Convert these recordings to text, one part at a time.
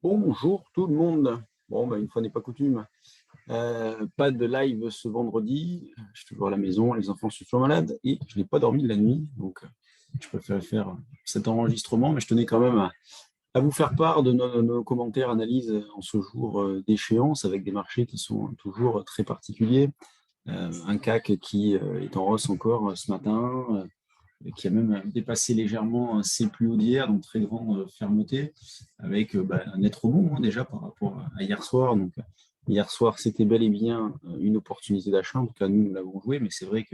Bonjour tout le monde. Bon, une fois n'est pas coutume, pas de live ce vendredi. Je suis toujours à la maison, les enfants sont toujours malades et je n'ai pas dormi de la nuit. Donc, je préférais faire cet enregistrement, mais je tenais quand même à vous faire part de nos commentaires, analyses en ce jour d'échéance avec des marchés qui sont toujours très particuliers. Un CAC qui est en hausse encore ce matin, qui a même dépassé légèrement ses plus hauts d'hier, donc très grande fermeté, avec un net rebond déjà par rapport à hier soir. Donc, hier soir, c'était bel et bien une opportunité d'achat. En tout cas, nous l'avons joué, mais c'est vrai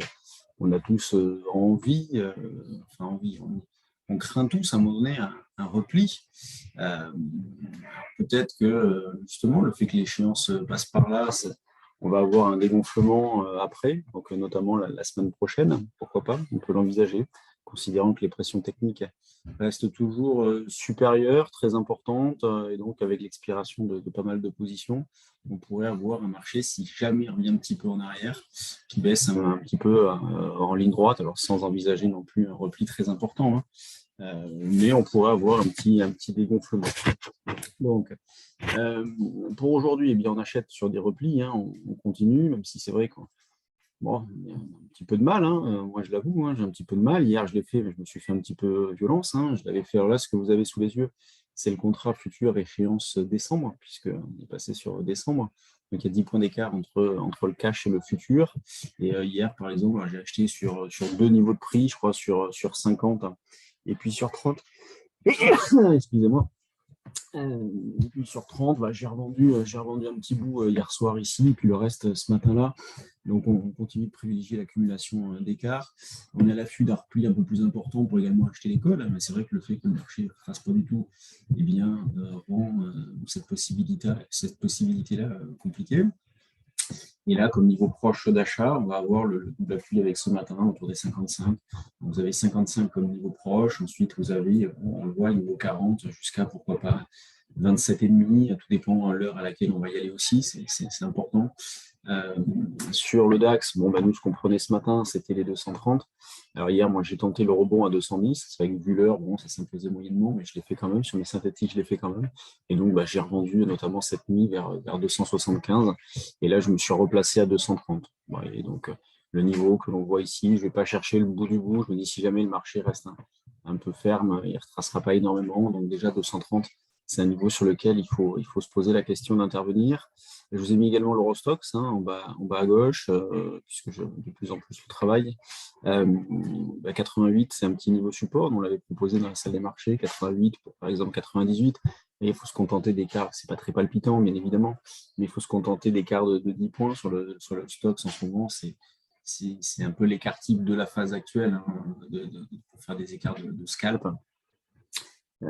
qu'on a tous envie, on craint tous à un moment donné un repli. Peut-être que justement, le fait que l'échéance passe par là, on va avoir un dégonflement après, donc notamment la semaine prochaine, pourquoi pas, on peut l'envisager, considérant que les pressions techniques restent toujours supérieures, très importantes, et donc avec l'expiration de pas mal de positions, on pourrait avoir un marché, si jamais il revient un petit peu en arrière, qui baisse un petit peu en ligne droite, alors sans envisager non plus un repli très important, hein, mais on pourrait avoir un petit dégonflement. Donc, pour aujourd'hui, eh bien, on achète sur des replis, hein, on continue, même si c'est vrai qu'on bon, il y a un petit peu de mal, hein, moi je l'avoue, hein, j'ai un petit peu de mal. Hier, je l'ai fait, mais je me suis fait un petit peu violence. Hein, je l'avais fait, alors là, ce que vous avez sous les yeux, c'est le contrat futur échéance décembre, puisqu'on est passé sur décembre. Donc, il y a 10 points d'écart entre le cash et le futur. Et hier, par exemple, j'ai acheté sur deux niveaux de prix, je crois, sur 50 et puis sur 30. Excusez-moi. Et puis sur 30, j'ai revendu un petit bout hier soir ici, et puis le reste ce matin-là. Donc on continue de privilégier l'accumulation d'écart. On est à l'affût d'un repli un peu plus important pour également acheter les calls, mais c'est vrai que le fait que le marché ne fasse pas du tout, eh bien, rend cette possibilité-là compliquée. Et là, comme niveau proche d'achat, on va avoir le double appui avec ce matin autour des 55. Donc, vous avez 55 comme niveau proche. Ensuite, vous avez, on le voit, niveau 40 jusqu'à, pourquoi pas, 27,5. Tout dépend de l'heure à laquelle on va y aller aussi. C'est important. Sur le DAX, nous, ce qu'on prenait ce matin, c'était les 230. Alors hier, moi, j'ai tenté le rebond à 210. C'est vrai que vu l'heure, ça s'imposait moyennement, mais je l'ai fait quand même. Sur mes synthétiques, je l'ai fait quand même. Et donc, j'ai revendu notamment cette nuit vers 275. Et là, je me suis replacé à 230. Et donc, le niveau que l'on voit ici, je ne vais pas chercher le bout du bout. Je me dis, si jamais le marché reste un peu ferme, il ne retracera pas énormément. Donc, déjà, 230, c'est un niveau sur lequel il faut se poser la question d'intervenir. Je vous ai mis également l'Eurostoxx en bas à gauche, puisque de plus en plus je travaille. 88, c'est un petit niveau support. On l'avait proposé dans la salle des marchés, 88 pour par exemple 98. Et il faut se contenter d'écarts, c'est pas très palpitant, bien évidemment, mais il faut se contenter d'écarts de 10 points sur le Stoxx en ce moment. C'est un peu l'écart type de la phase actuelle, hein, pour faire des écarts de scalp.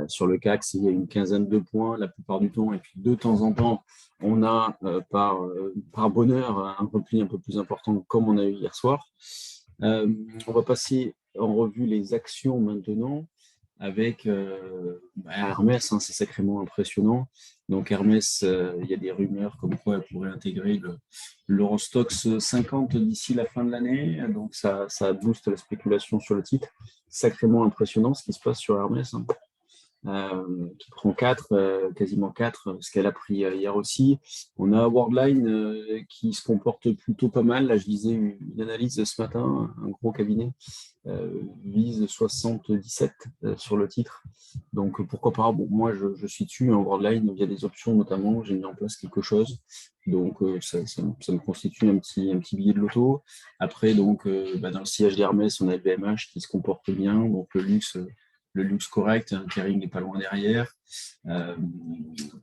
Sur le CAC, c'est une quinzaine de points la plupart du temps. Et puis de temps en temps, on a par bonheur un repli un peu plus important comme on a eu hier soir. On va passer en revue les actions maintenant avec Hermès, c'est sacrément impressionnant. Donc Hermès, il y a des rumeurs comme quoi elle pourrait intégrer l'Eurostoxx 50 d'ici la fin de l'année. Donc ça booste la spéculation sur le titre. Sacrément impressionnant ce qui se passe sur Hermès. Qui prend 4, quasiment 4, ce qu'elle a pris hier aussi. On a Worldline qui se comporte plutôt pas mal. Là, je lisais une analyse ce matin, un gros cabinet vise 77 sur le titre. Donc pourquoi pas. Bon, moi, je suis dessus. En Worldline, il y a des options notamment. J'ai mis en place quelque chose. Donc ça me constitue un petit billet de loto. Après, donc, dans le sillage d'Hermès, on a le BMH qui se comporte bien. Donc le luxe correct, Kering n'est pas loin derrière.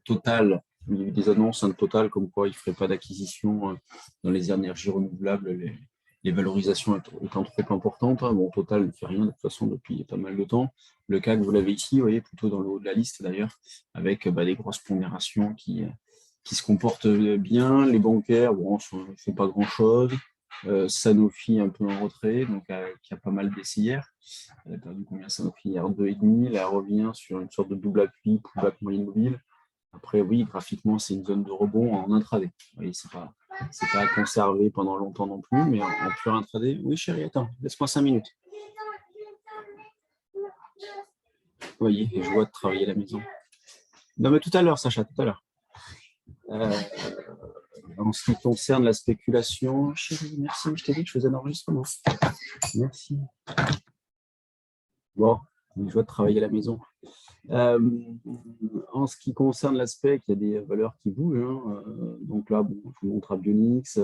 Total, il y a eu des annonces de Total comme quoi il ne ferait pas d'acquisition dans les énergies renouvelables, les valorisations étant trop importantes. Bon, Total ne fait rien de toute façon depuis pas mal de temps. Le CAC, vous l'avez ici, vous voyez, plutôt dans le haut de la liste d'ailleurs, avec des grosses pondérations qui se comportent bien. Les bancaires, ne font pas grand-chose. Sanofi un peu en retrait, donc qui a pas mal baissé hier. Elle a perdu combien Sanofi hier 2,5. Là, elle revient sur une sorte de double appui, pullback moyen mobile. Après, oui, graphiquement, c'est une zone de rebond en intraday. Oui, c'est pas à conserver pendant longtemps non plus, mais en pur intraday. Oui, chérie, attends, laisse-moi 5 minutes. Vous voyez, je vois de travailler à la maison. Non, mais tout à l'heure, Sacha, tout à l'heure. Euh, En ce qui concerne la spéculation, chérie, merci, je t'ai dit que je faisais un enregistrement. Merci. Bon, je dois travailler à la maison. Euh, En ce qui concerne l'aspect, il y a des valeurs qui bougent. Hein. Donc là, bon, je vous montre à Bionix,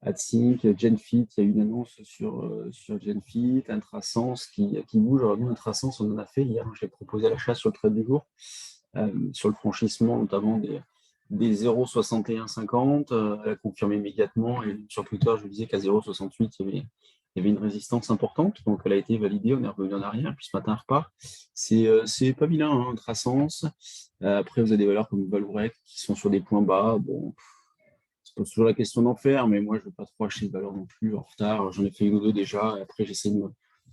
AdSync, GenFit, il y a une annonce sur GenFit, Intrasense qui bouge. Alors nous, Intrasense, on en a fait hier, je l'ai proposé à l'achat sur le trade du jour, sur le franchissement notamment des 0,6150, elle a confirmé immédiatement, et sur Twitter, je disais qu'à 0,68, il y avait une résistance importante, donc elle a été validée, on est revenu en arrière, puis ce matin, elle repart. C'est pas vilain, hein, Tracense. Après, vous avez des valeurs comme Vallourec qui sont sur des points bas. Bon, se pose toujours la question d'en faire, mais moi, je ne veux pas trop acheter de valeurs non plus en retard. J'en ai fait une ou deux déjà, et après, j'essaie de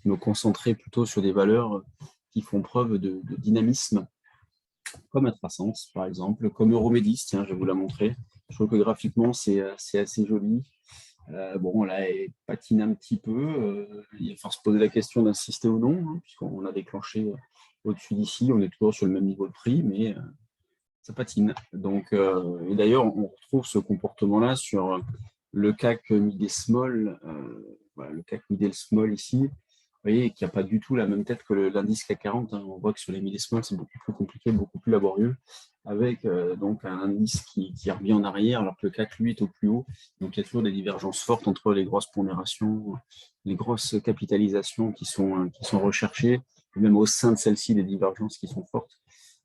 me concentrer plutôt sur des valeurs qui font preuve de dynamisme, comme Intrasense, par exemple, comme Euromedis, tiens, je vais vous la montrer. Je trouve que graphiquement, c'est assez joli. Bon, là, elle patine un petit peu. Il va falloir se poser la question d'insister ou non, hein, puisqu'on a déclenché au-dessus d'ici. On est toujours sur le même niveau de prix, mais ça patine. Donc, et d'ailleurs, on retrouve ce comportement-là sur le CAC mid et small. Voilà, le CAC mid et small ici. Vous voyez qu'il n'y a pas du tout la même tête que l'indice CAC 40. Hein. On voit que sur les mid et small, c'est beaucoup plus compliqué, beaucoup plus laborieux, avec donc un indice qui revient en arrière, alors que le CAC, lui, est au plus haut. Donc, il y a toujours des divergences fortes entre les grosses pondérations, les grosses capitalisations qui sont recherchées, et même au sein de celles-ci, des divergences qui sont fortes.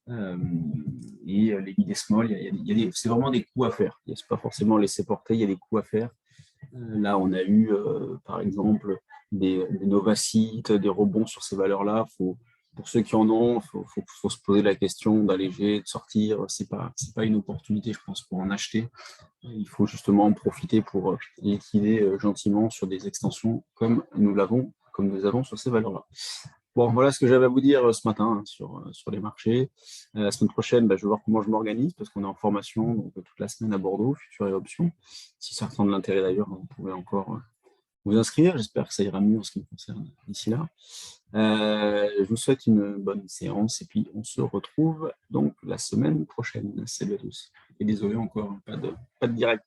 Et les mid et small, c'est vraiment des coups à faire. Ce n'est pas forcément laisser porter, il y a des coups à faire. Là, on a eu, par exemple, des novacites, des rebonds sur ces valeurs-là. Pour ceux qui en ont, il faut se poser la question d'alléger, de sortir. C'est pas une opportunité, je pense, pour en acheter. Il faut justement en profiter pour liquider gentiment sur des extensions comme nous avons sur ces valeurs-là. Bon, voilà ce que j'avais à vous dire ce matin, hein, sur les marchés. La semaine prochaine, je vais voir comment je m'organise parce qu'on est en formation donc, toute la semaine à Bordeaux, Futur et Options. Si ça ressent de l'intérêt d'ailleurs, vous pouvez encore vous inscrire. J'espère que ça ira mieux en ce qui me concerne d'ici là. Je vous souhaite une bonne séance et puis on se retrouve donc la semaine prochaine. Salut à tous. Et désolé encore, pas de direct.